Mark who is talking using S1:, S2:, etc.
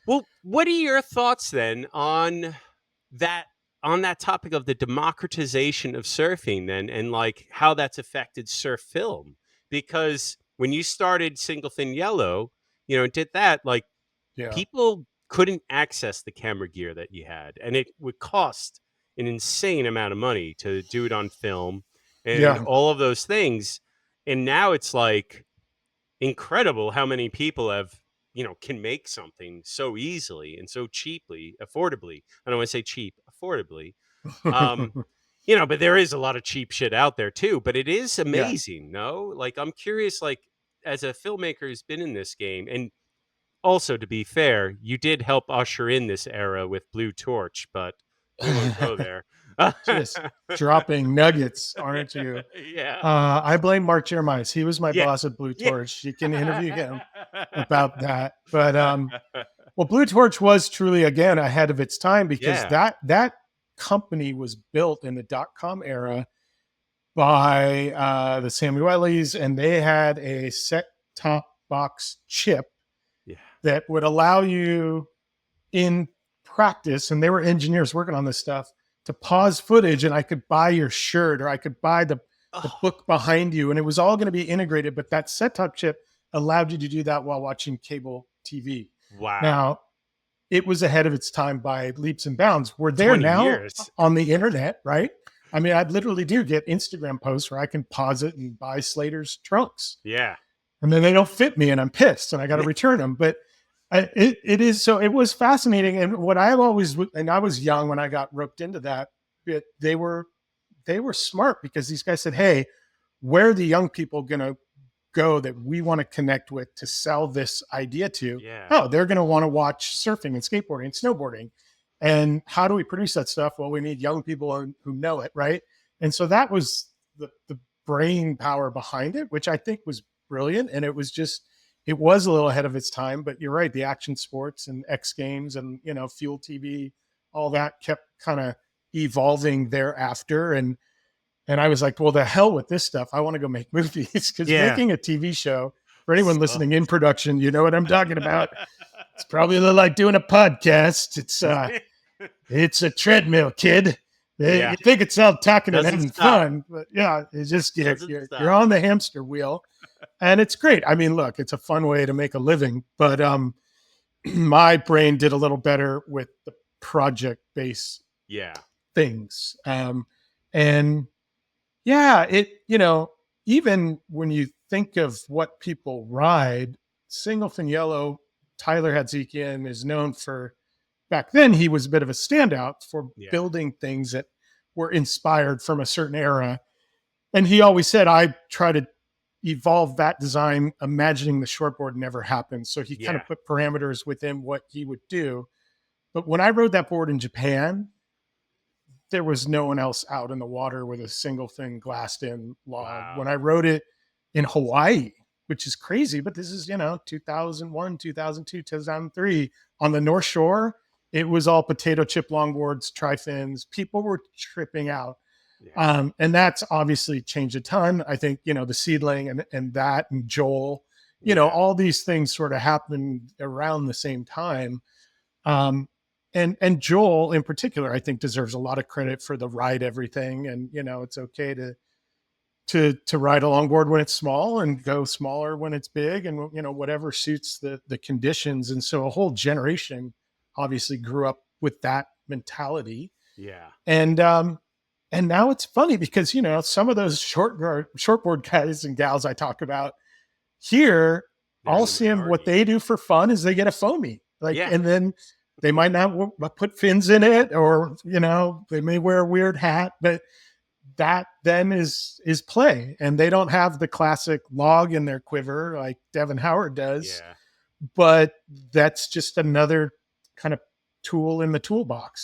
S1: Well, what are your thoughts then that on that topic of the democratization of surfing then and like how that's affected surf film? Because when you started Single Fin Yellow, did that, like
S2: Yeah.
S1: people couldn't access the camera gear that you had, and it would cost an insane amount of money to do it on film and
S2: Yeah.
S1: all of those things. And now it's like incredible how many people can make something so easily and so cheaply, affordably. I don't want to say cheap, affordably. Um, but there is a lot of cheap shit out there too. But it is
S2: Yeah.
S1: amazing, no? Like I'm curious, like as a filmmaker who's been in this game, and also to be fair, you did help usher in this era with Blue Torch, but we won't go there.
S2: Just dropping nuggets, aren't you?
S1: Yeah.
S2: I blame Mark Jeremias. He was my
S1: Yeah.
S2: boss at Blue
S1: Yeah.
S2: Torch. You can interview him about that. But well, Blue Torch was truly again ahead of its time because
S1: Yeah.
S2: that company was built in the .com era by the Samuelis, and they had a set top box chip
S1: Yeah.
S2: that would allow you in practice, and they were engineers working on this stuff, to pause footage, and I could buy your shirt or I could buy the
S1: Oh,
S2: book behind you, and it was all going to be integrated. But that set top chip allowed you to do that while watching cable TV.
S1: wow.
S2: Now, it was ahead of its time by leaps and bounds. We're there
S1: 20
S2: now
S1: years.
S2: on the internet, right? I mean, I literally do get Instagram posts where I can pause it and buy Slater's trunks,
S1: Yeah.
S2: and then they don't fit me, and I'm pissed, and I got to return them. But it is so. It was fascinating, and what I always, and I was young when I got roped into that. But they were smart because these guys said, "Hey, where are the young people going to go that we want to connect with to sell this idea to?"
S1: Yeah.
S2: Oh, they're going to want to watch surfing and skateboarding and snowboarding. And how do we produce that stuff? Well, we need young people who know it, right? And so that was the brain power behind it, which I think was brilliant. And it was a little ahead of its time. But you're right, the action sports and X Games and Fuel TV, all that kept kind of evolving thereafter. And I was like, well, the hell with this stuff. I want to go make movies, because
S1: Yeah.
S2: making a TV show, for anyone
S1: So
S2: listening in production, you know what I'm talking about. It's probably a little like doing a podcast. It's a treadmill, kid.
S1: yeah.
S2: You think it's all talking and
S1: Doesn't
S2: having
S1: stop.
S2: fun, but yeah, it's just
S1: Doesn't
S2: you're
S1: stop.
S2: on the hamster wheel, and it's great. I mean, look, it's a fun way to make a living, but my brain did a little better with the project based
S1: Yeah.
S2: things, and yeah, even when you think of what people ride, Single Fin Yellow, Tyler Hadzikian is known for, back then, he was a bit of a standout for
S1: Yeah.
S2: building things that were inspired from a certain era. And he always said, I try to evolve that design, imagining the shortboard never happened. So he kind
S1: Yeah.
S2: of put parameters within what he would do. But when I rode that board in Japan, there was no one else out in the water with a single thing glassed in log. When
S1: Wow.
S2: I wrote it in Hawaii, which is crazy, but this is, 2001, 2002, 2003 on the North Shore, it was all potato chip longboards, tri-fins. People were tripping out.
S1: Yeah.
S2: And that's obviously changed a ton. I think, the seedling and that and Joel,
S1: Yeah.
S2: all these things sort of happened around the same time. And Joel in particular, I think, deserves a lot of credit for the ride everything. And it's okay to ride a longboard when it's small and go smaller when it's big, and whatever suits the conditions. And so a whole generation obviously grew up with that mentality.
S1: Yeah.
S2: And now it's funny because some of those shortboard guys and gals I talk about here,
S1: They're in
S2: all
S1: the
S2: seeing what
S1: minority.
S2: they do for fun is they get a foamy, like,
S1: Yeah.
S2: and then they might not put fins in it, or they may wear a weird hat, but that then is play, and they don't have the classic log in their quiver like Devin Howard does,
S1: Yeah.
S2: but that's just another kind of tool in the toolbox.